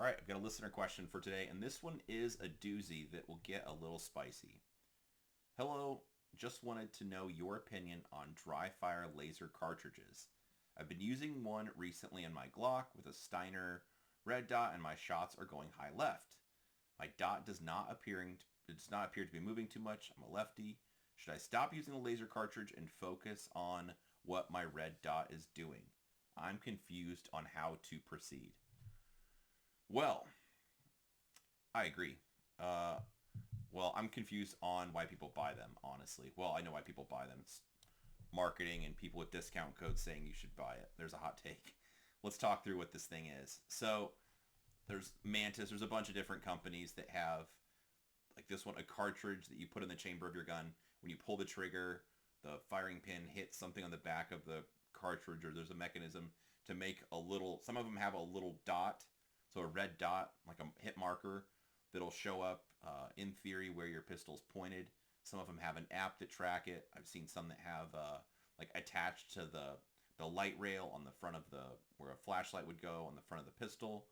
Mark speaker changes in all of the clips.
Speaker 1: All right, I've got a listener question for today, and this one is a doozy that will get a little spicy. Hello, just wanted to know your opinion on dry fire laser cartridges. I've been using one recently in my Glock with a Steiner red dot, and my shots are going high left. My dot does not appear to be moving too much. I'm a lefty. Should I stop using the laser cartridge and focus on what my red dot is doing? I'm confused on how to proceed. Well, I agree. Uh, well, I'm confused on why people buy them, honestly. Well, I know why people buy them. It's marketing and people with discount codes saying you should buy it. There's a hot take. Let's talk through what this thing is. So, there's Mantis. There's a bunch of different companies that have, like this one, a cartridge that you put in the chamber of your gun. When you pull the trigger, the firing pin hits something on the back of the cartridge, or there's a mechanism to make a little, some of them have a little dot, so a red dot, like a hit marker, that'll show up in theory where your pistol's pointed. Some of them have an app that track it. I've seen some that have like attached to the light rail on the front of the where a flashlight would go on the front of the pistol.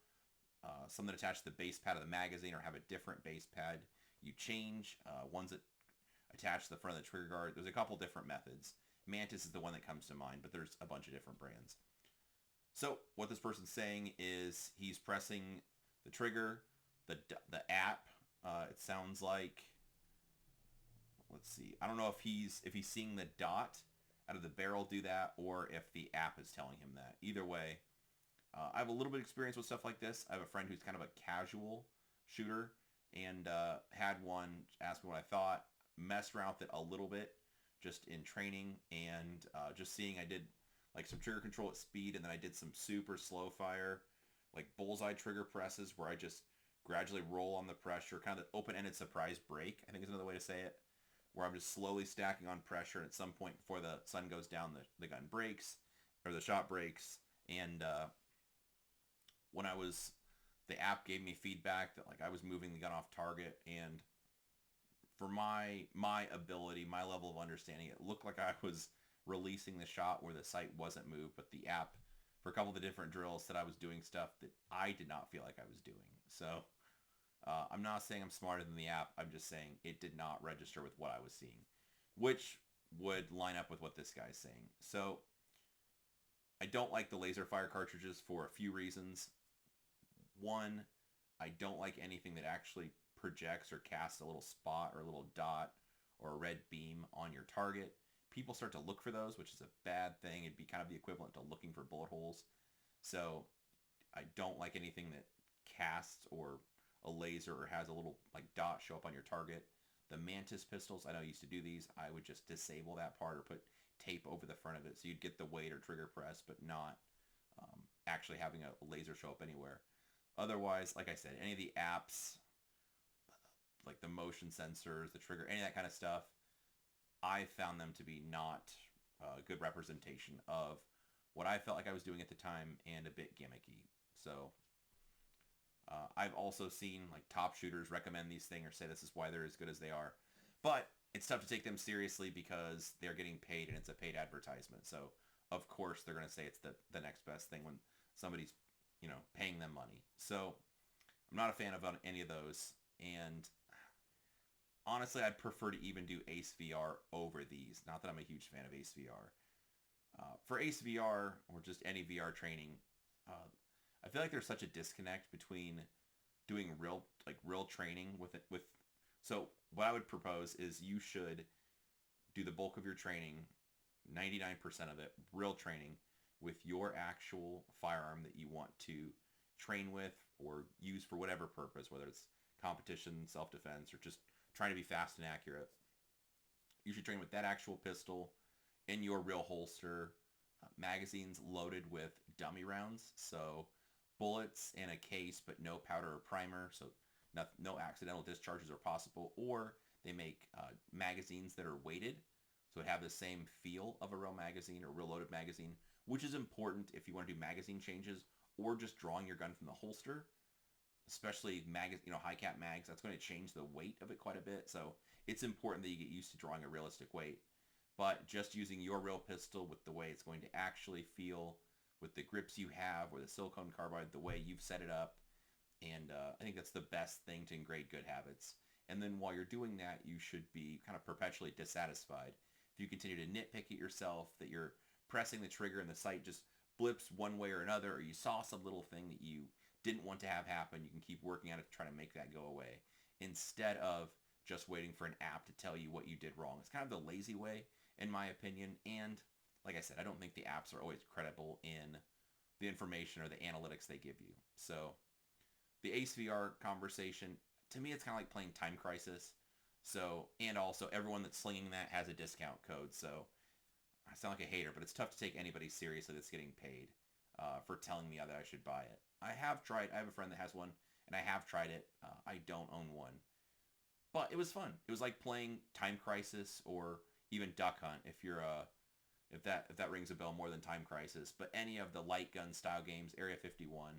Speaker 1: Some that attach to the base pad of the magazine or have a different base pad. You change ones that attach to the front of the trigger guard. There's a couple different methods. Mantis is the one that comes to mind, but there's a bunch of different brands. So what this person's saying is he's pressing the trigger, the app. It sounds like, let's see. I don't know if he's seeing the dot out of the barrel do that, or if the app is telling him that. Either way, I have a little bit of experience with stuff like this. I have a friend who's kind of a casual shooter and had one ask me what I thought, messed around with it a little bit just in training and just seeing I did like some trigger control at speed, and then I did some super slow fire, like bullseye trigger presses where I just gradually roll on the pressure, kind of the open-ended surprise break, I think is another way to say it, where I'm just slowly stacking on pressure, and at some point before the sun goes down, the gun breaks, or the shot breaks, and when I was, the app gave me feedback that like I was moving the gun off target, and for my ability, my level of understanding, it looked like I was releasing the shot where the sight wasn't moved, but the app, for a couple of the different drills, said I was doing stuff that I did not feel like I was doing. So I'm not saying I'm smarter than the app. I'm just saying it did not register with what I was seeing, which would line up with what this guy's saying. So I don't like the laser fire cartridges for a few reasons. One, I don't like anything that actually projects or casts a little spot or a little dot or a red beam on your target. People start to look for those, which is a bad thing. It'd be kind of the equivalent to looking for bullet holes. So I don't like anything that casts or a laser or has a little like dot show up on your target. The Mantis pistols, I know I used to do these. I would just disable that part or put tape over the front of it so you'd get the weight or trigger press, but not actually having a laser show up anywhere. Otherwise, like I said, any of the apps, like the motion sensors, the trigger, any of that kind of stuff, I found them to be not a good representation of what I felt like I was doing at the time and a bit gimmicky. So I've also seen like top shooters recommend these things or say this is why they're as good as they are. But it's tough to take them seriously because they're getting paid and it's a paid advertisement. So of course they're going to say it's the next best thing when somebody's, paying them money. So I'm not a fan of any of those. And honestly, I'd prefer to even do ACVR over these. Not that I'm a huge fan of ACVR. For ACVR or just any VR training, I feel like there's such a disconnect between doing real training with it. So what I would propose is you should do the bulk of your training, 99% of it, real training with your actual firearm that you want to train with or use for whatever purpose, whether it's competition, self-defense, or just trying to be fast and accurate. You should train with that actual pistol in your real holster, magazines loaded with dummy rounds, so bullets in a case but no powder or primer, so no accidental discharges are possible, or they make magazines that are weighted, so it have the same feel of a real magazine or real loaded magazine, which is important if you want to do magazine changes or just drawing your gun from the holster, especially high cap mags. That's going to change the weight of it quite a bit, so it's important that you get used to drawing a realistic weight. But just using your real pistol with the way it's going to actually feel, with the grips you have, or the silicone carbide, the way you've set it up, And I think that's the best thing to ingrain good habits. And then while you're doing that, you should be kind of perpetually dissatisfied. If you continue to nitpick at yourself that you're pressing the trigger and the sight just blips one way or another, or you saw some little thing that you didn't want to have happen, you can keep working at it to try to make that go away instead of just waiting for an app to tell you what you did wrong. It's kind of the lazy way, in my opinion. And like I said, I don't think the apps are always credible in the information or the analytics they give you. So the ACVR conversation, to me, it's kind of like playing Time Crisis. So, and also everyone that's slinging that has a discount code. So I sound like a hater, but it's tough to take anybody seriously that's getting paid for telling me that I should buy it. I have a friend that has one, and I have tried it. I don't own one. But it was fun. It was like playing Time Crisis or even Duck Hunt if that rings a bell more than Time Crisis. But any of the light gun style games, Area 51,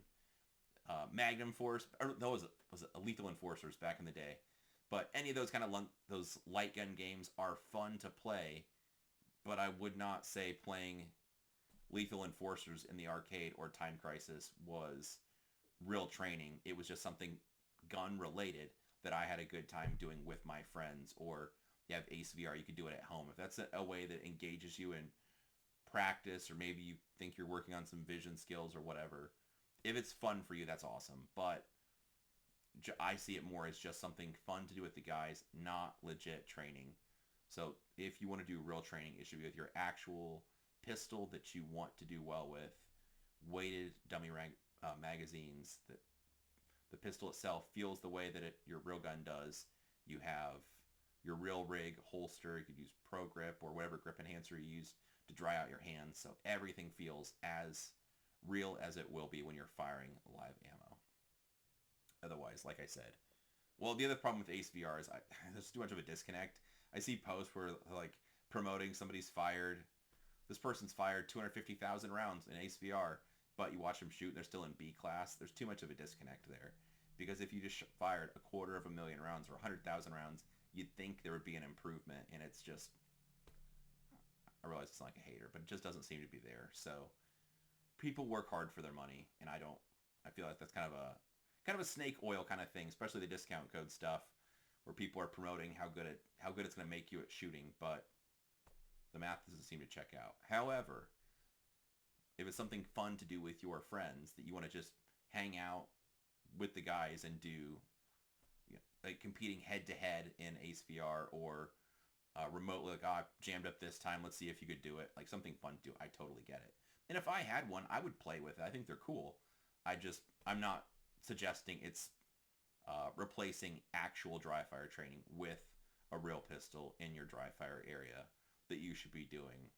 Speaker 1: Magnum Force, or no, was it Lethal Enforcers back in the day. But any of those kind of those light gun games are fun to play, but I would not say playing Lethal Enforcers in the arcade or Time Crisis was real training. It was just something gun related that I had a good time doing with my friends. Or you have ACVR, you could do it at home. If that's a way that engages you in practice, or maybe you think you're working on some vision skills or whatever, if it's fun for you, that's awesome. But I see it more as just something fun to do with the guys, not legit training. So if you want to do real training, it should be with your actual pistol that you want to do well with, weighted dummy magazines, that the pistol itself feels the way that your real gun does. You have your real rig holster. You could use Pro Grip or whatever grip enhancer you use to dry out your hands. So everything feels as real as it will be when you're firing live ammo. Otherwise, like I said, well, the other problem with ACVR is there's too much of a disconnect. I see posts where like promoting this person's fired 250,000 rounds in ACVR, but you watch them shoot and they're still in B class. There's too much of a disconnect there. Because if you just fired 250,000 rounds or 100,000 rounds, you'd think there would be an improvement, and it's just, I realize it's like a hater, but it just doesn't seem to be there. So people work hard for their money, and I feel like that's kind of a snake oil kind of thing, especially the discount code stuff, where people are promoting how good it's going to make you at shooting, but the math doesn't seem to check out. However, if it's something fun to do with your friends that you want to just hang out with the guys and do, like competing head to head in ACVR or remotely, like, I jammed up this time, let's see if you could do it, like something fun to do, I totally get it. And if I had one, I would play with it. I think they're cool. I'm not suggesting it's replacing actual dry fire training with a real pistol in your dry fire area that you should be doing.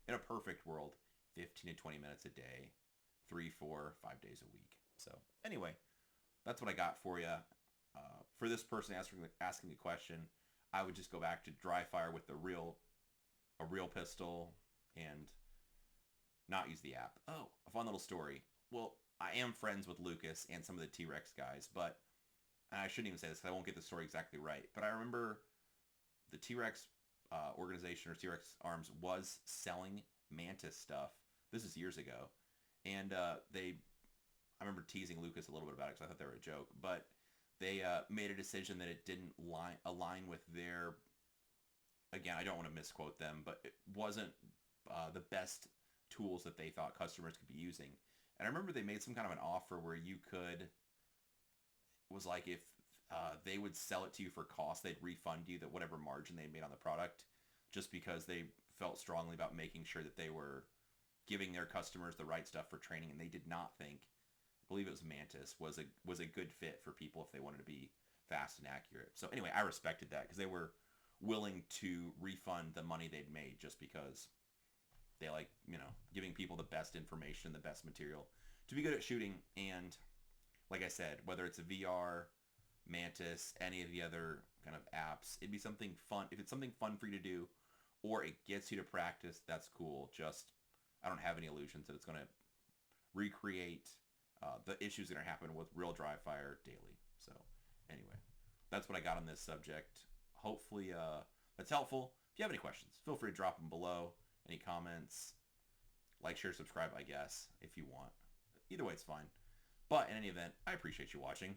Speaker 1: In a perfect world, 15 to 20 minutes a day, 3, 4, 5 days a week. So anyway, that's what I got for you. For this person asking the question, I would just go back to dry fire with a real pistol and not use the app. Oh, a fun little story. Well, I am friends with Lucas and some of the T-Rex guys, but I shouldn't even say this because I won't get the story exactly right. But I remember the T-Rex organization, or T-Rex Arms, was selling Mantis stuff. This is years ago. And I remember teasing Lucas a little bit about it because I thought they were a joke. But they made a decision that it didn't align with their, again, I don't want to misquote them, but it wasn't the best tools that they thought customers could be using. And I remember they made some kind of an offer where you could, it was like if they would sell it to you for cost, they'd refund you whatever margin they made on the product, just because they felt strongly about making sure that they were giving their customers the right stuff for training. And they did not think, I believe it was Mantis, was a good fit for people if they wanted to be fast and accurate. So anyway, I respected that because they were willing to refund the money they'd made just because they like, giving people the best information, the best material to be good at shooting. And like I said, whether it's a VR, Mantis, any of the other kind of apps, it'd be something fun. If it's something fun for you to do, or it gets you to practice, that's cool. Just, I don't have any illusions that it's going to recreate the issues that are happening with real dry fire daily. So anyway, that's what I got on this subject. Hopefully that's helpful. If you have any questions, feel free to drop them below. Any comments, like, share, subscribe, I guess, if you want. Either way, it's fine. But in any event, I appreciate you watching.